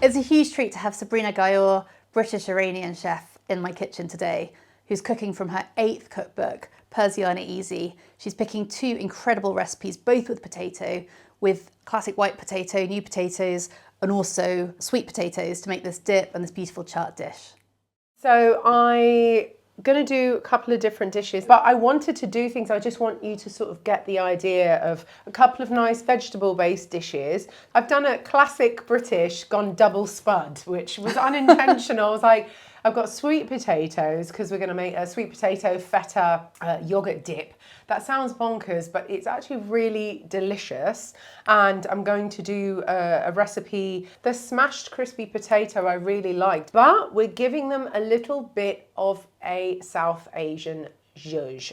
It's a huge treat to have Sabrina Ghayour, British Iranian chef, in my kitchen today, who's cooking from her 8th cookbook, Persiana Easy. She's picking 2 incredible recipes, both with potato, with classic white potato, new potatoes, and also sweet potatoes to make this dip and this beautiful chaat dish. So I'm going to do a couple of different dishes, but I wanted to do things, I just want you to sort of get the idea of a couple of nice vegetable-based dishes. I've done a classic British gone double spud, which was unintentional. I was like, I've got sweet potatoes because we're going to make a sweet potato feta yogurt dip. That sounds bonkers, but it's actually really delicious. And I'm going to do a recipe, the smashed crispy potato I really liked, but we're giving them a little bit of a South Asian zhuzh.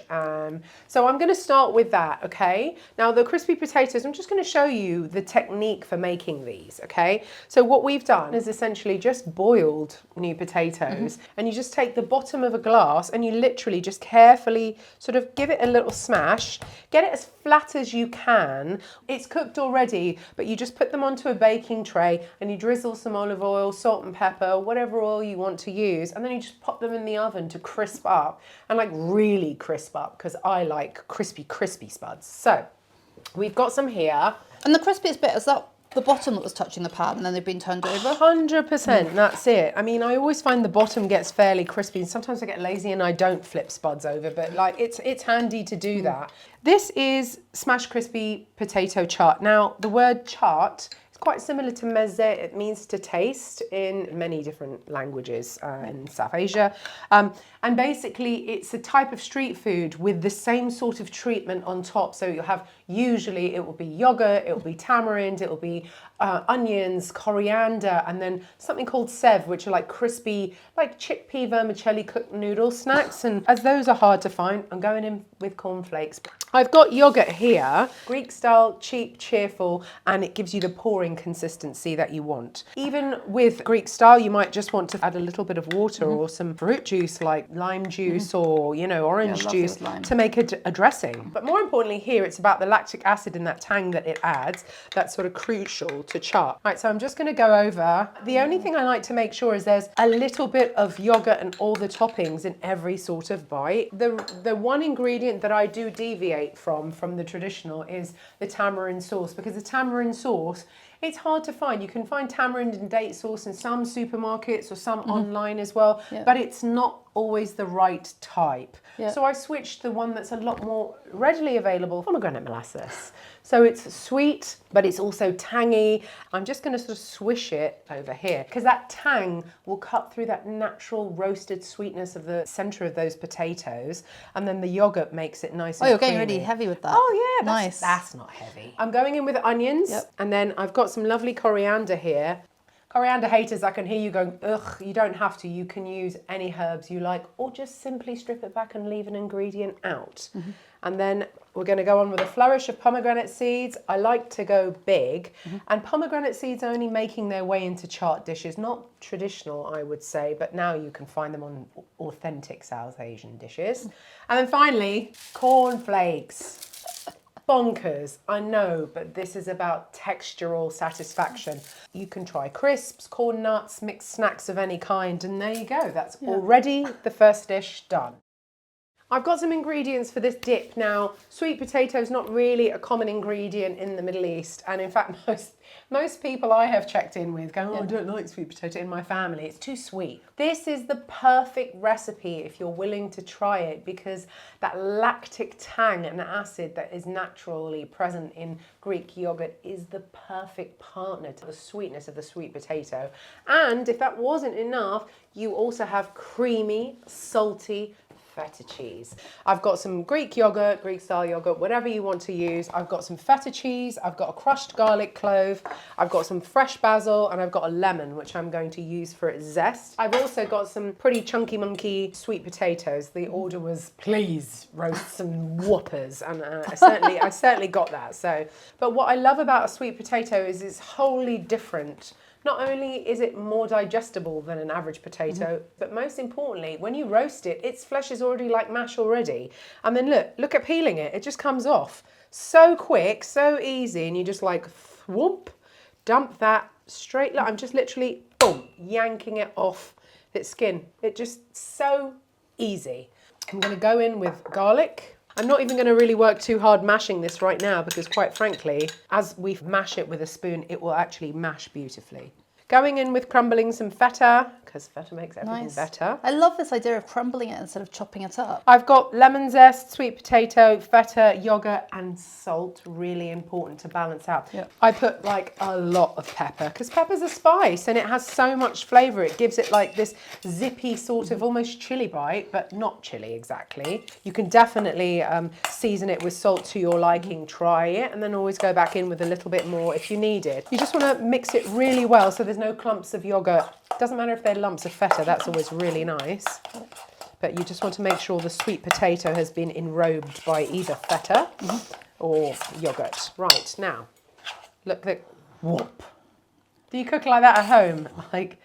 So I'm going to start with that, okay? Now the crispy potatoes, I'm just going to show you the technique for making these, okay? So what we've done is essentially just boiled new potatoes, and you just take the bottom of a glass and you literally just carefully sort of give it a little smash, get it as flat as you can. It's cooked already, but you just put them onto a baking tray and you drizzle some olive oil, salt and pepper, whatever oil you want to use, and then you just pop them in the oven to crisp up and like really crisp up, because I like crispy spuds. So we've got some here. And the crispiest bit, is that the bottom that was touching the pan and then they've been turned over? 100%, that's it. I mean, I always find the bottom gets fairly crispy, and sometimes I get lazy and I don't flip spuds over, but like it's handy to do that. This is smashed crispy potato chaat. Now, the word chaat, it's quite similar to meze. It means to taste in many different languages in South Asia. And basically, it's a type of street food with the same sort of treatment on top. So you'll have, usually it will be yogurt, it will be tamarind, it will be onions, coriander, and then something called sev, which are like crispy, like chickpea vermicelli cooked noodle snacks. And as those are hard to find, I'm going in with cornflakes. I've got yogurt here, Greek style, cheap, cheerful, and it gives you the pouring consistency that you want. Even with Greek style, you might just want to add a little bit of water or some fruit juice like lime juice or, you know, orange juice to make a dressing. But more importantly here, it's about the lactic acid and that tang that it adds that's sort of crucial to chaat. Right, so I'm just going to go over. The only thing I like to make sure is there's a little bit of yogurt and all the toppings in every sort of bite. The one ingredient that I do deviate from the traditional is the tamarind sauce, because the tamarind sauce, it's hard to find. You can find tamarind and date sauce in some supermarkets or some online as well, but it's not always the right type. So I switched to the one that's a lot more readily available, pomegranate molasses. So it's sweet, but it's also tangy. I'm just going to sort of swish it over here, because that tang will cut through that natural roasted sweetness of the center of those potatoes, and then the yogurt makes it nice and creamy. Oh, you're getting really heavy with that. Oh yeah, nice. That's not heavy. I'm going in with onions, and then I've got some lovely coriander here. Coriander haters, I can hear you going, ugh, you don't have to. You can use any herbs you like, or just simply strip it back and leave an ingredient out. And then we're going to go on with a flourish of pomegranate seeds. I like to go big. And pomegranate seeds are only making their way into chaat dishes, not traditional, I would say, but now you can find them on authentic South Asian dishes. And then finally, cornflakes. Bonkers, I know, but this is about textural satisfaction. You can try crisps, corn nuts, mixed snacks of any kind, and there you go. That's already the first dish done. I've got some ingredients for this dip now. Sweet potato is not really a common ingredient in the Middle East, and in fact most people I have checked in with go, oh, I don't like sweet potato in my family, it's too sweet. This is the perfect recipe if you're willing to try it, because that lactic tang and acid that is naturally present in Greek yogurt is the perfect partner to the sweetness of the sweet potato. And if that wasn't enough, you also have creamy, salty feta cheese. I've got some Greek yogurt, Greek style yogurt, whatever you want to use. I've got some feta cheese, I've got a crushed garlic clove, I've got some fresh basil, and I've got a lemon, which I'm going to use for its zest. I've also got some pretty chunky monkey sweet potatoes. The order was, please roast some whoppers, and I certainly got that. So, but what I love about a sweet potato is it's wholly different. Not only is it more digestible than an average potato, but most importantly, when you roast it, its flesh is already like mash already. And then look at peeling it. It just comes off so quick, so easy, and you just like whoop, dump that straight. Look, I'm just literally, boom, yanking it off its skin. It's just so easy. I'm going to go in with garlic. I'm not even going to really work too hard mashing this right now because quite frankly, as we mash it with a spoon, it will actually mash beautifully. Going in with crumbling some feta, because feta makes everything better. I love this idea of crumbling it instead of chopping it up. I've got lemon zest, sweet potato, feta, yogurt, and salt. Really important to balance out. Yep. I put like a lot of pepper, because pepper's a spice and it has so much flavour. It gives it like this zippy sort of almost chili bite, but not chili exactly. You can definitely season it with salt to your liking, try it, and then always go back in with a little bit more if you need it. You just want to mix it really well so there's no clumps of yogurt. Doesn't matter if they're lumps of feta, that's always really nice. But you just want to make sure the sweet potato has been enrobed by either feta or yogurt. Right, now, look, whoop. Do you cook like that at home? Like,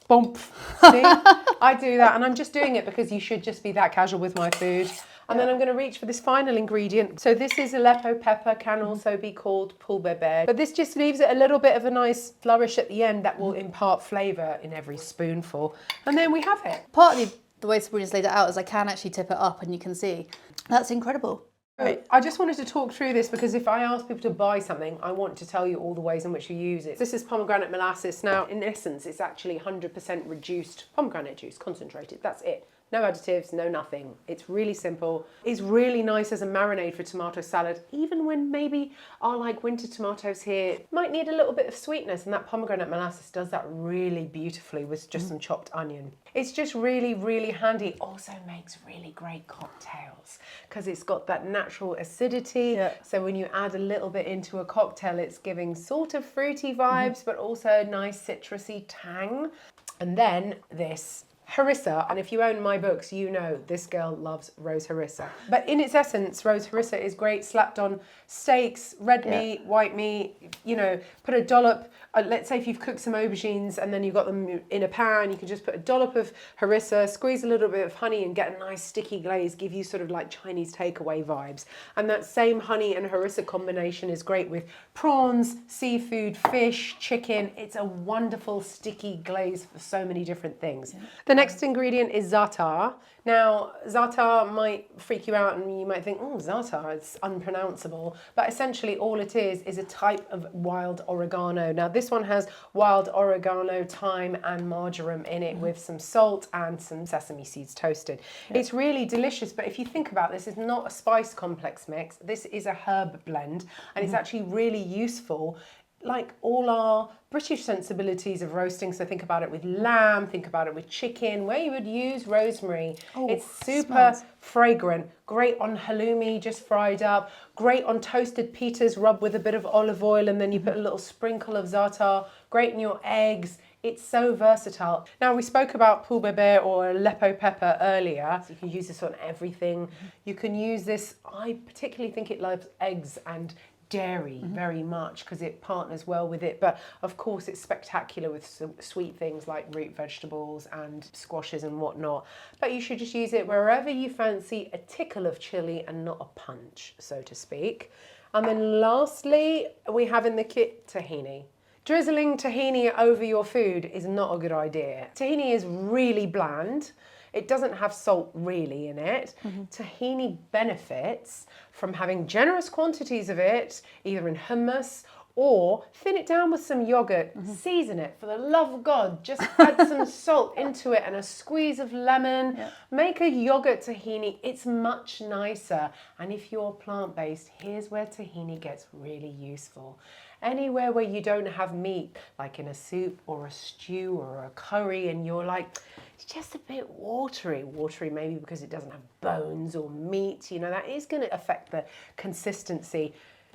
bump. See? I do that, and I'm just doing it because you should just be that casual with my food. And then I'm going to reach for this final ingredient. So this is Aleppo pepper, can also be called Pul Biber. But this just leaves it a little bit of a nice flourish at the end that will impart flavour in every spoonful. And then we have it. Partly the way Sabrina's laid it out is I can actually tip it up and you can see. That's incredible. Right. I just wanted to talk through this because if I ask people to buy something, I want to tell you all the ways in which you use it. This is pomegranate molasses. Now, in essence, it's actually 100% reduced pomegranate juice, concentrated. That's it. No additives, no nothing. It's really simple. It's really nice as a marinade for tomato salad, even when maybe our like winter tomatoes here might need a little bit of sweetness, and that pomegranate molasses does that really beautifully with just some chopped onion. It's just really, really handy. Also makes really great cocktails because it's got that natural acidity. Yeah. So when you add a little bit into a cocktail, it's giving sort of fruity vibes, but also nice citrusy tang. And then this harissa, and if you own my books, you know this girl loves rose harissa. But in its essence, rose harissa is great slapped on steaks, red meat, white meat, you know, put a dollop, let's say if you've cooked some aubergines and then you've got them in a pan, you can just put a dollop of harissa, squeeze a little bit of honey and get a nice sticky glaze, give you sort of like Chinese takeaway vibes. And that same honey and harissa combination is great with prawns, seafood, fish, chicken. It's a wonderful sticky glaze for so many different things. Yeah. The next ingredient is za'atar. Now, za'atar might freak you out and you might think, oh, za'atar, it's unpronounceable. But essentially all it is a type of wild oregano. Now, this one has wild oregano, thyme and marjoram in it with some salt and some sesame seeds toasted. Yep. It's really delicious, but if you think about this, it's not a spice complex mix. This is a herb blend, and it's actually really useful, like all our British sensibilities of roasting. So think about it with lamb, think about it with chicken, where you would use rosemary. Oh, it's super fragrant, great on halloumi just fried up, great on toasted pitas rubbed with a bit of olive oil, and then you put a little sprinkle of za'atar, great in your eggs. It's so versatile. Now, we spoke about Pul Biber or Aleppo pepper earlier. So you can use this on everything. You can use this, I particularly think it loves eggs and dairy very much because it partners well with it, but of course it's spectacular with some sweet things like root vegetables and squashes and whatnot. But you should just use it wherever you fancy a tickle of chili and not a punch, so to speak. And then lastly, we have in the kit tahini. Drizzling tahini over your food is not a good idea. Tahini is really bland. It doesn't have salt really in it. Tahini benefits from having generous quantities of it, either in hummus or thin it down with some yogurt, season it, for the love of God, just add some salt into it and a squeeze of lemon, make a yogurt tahini, it's much nicer. And if you're plant-based, here's where tahini gets really useful. Anywhere where you don't have meat, like in a soup or a stew or a curry, and you're like, it's just a bit watery maybe because it doesn't have bones or meat, you know, that is going to affect the consistency.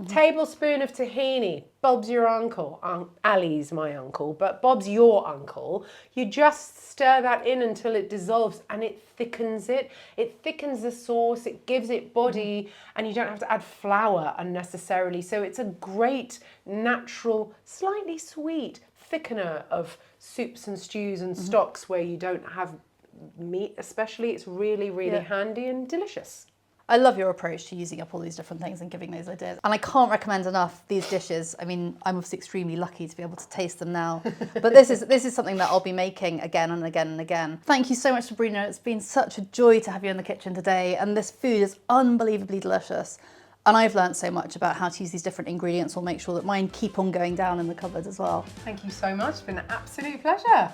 Tablespoon of tahini. Bob's your uncle. Ali's my uncle, but Bob's your uncle. You just stir that in until it dissolves and it thickens it. It thickens the sauce, it gives it body, and you don't have to add flour unnecessarily. So it's a great, natural, slightly sweet thickener of soups and stews and stocks where you don't have meat especially. It's really, really handy and delicious. I love your approach to using up all these different things and giving those ideas. And I can't recommend enough these dishes. I mean, I'm obviously extremely lucky to be able to taste them now. But this is something that I'll be making again and again and again. Thank you so much, Sabrina. It's been such a joy to have you in the kitchen today. And this food is unbelievably delicious. And I've learned so much about how to use these different ingredients. We'll make sure that mine keep on going down in the cupboard as well. Thank you so much. It's been an absolute pleasure.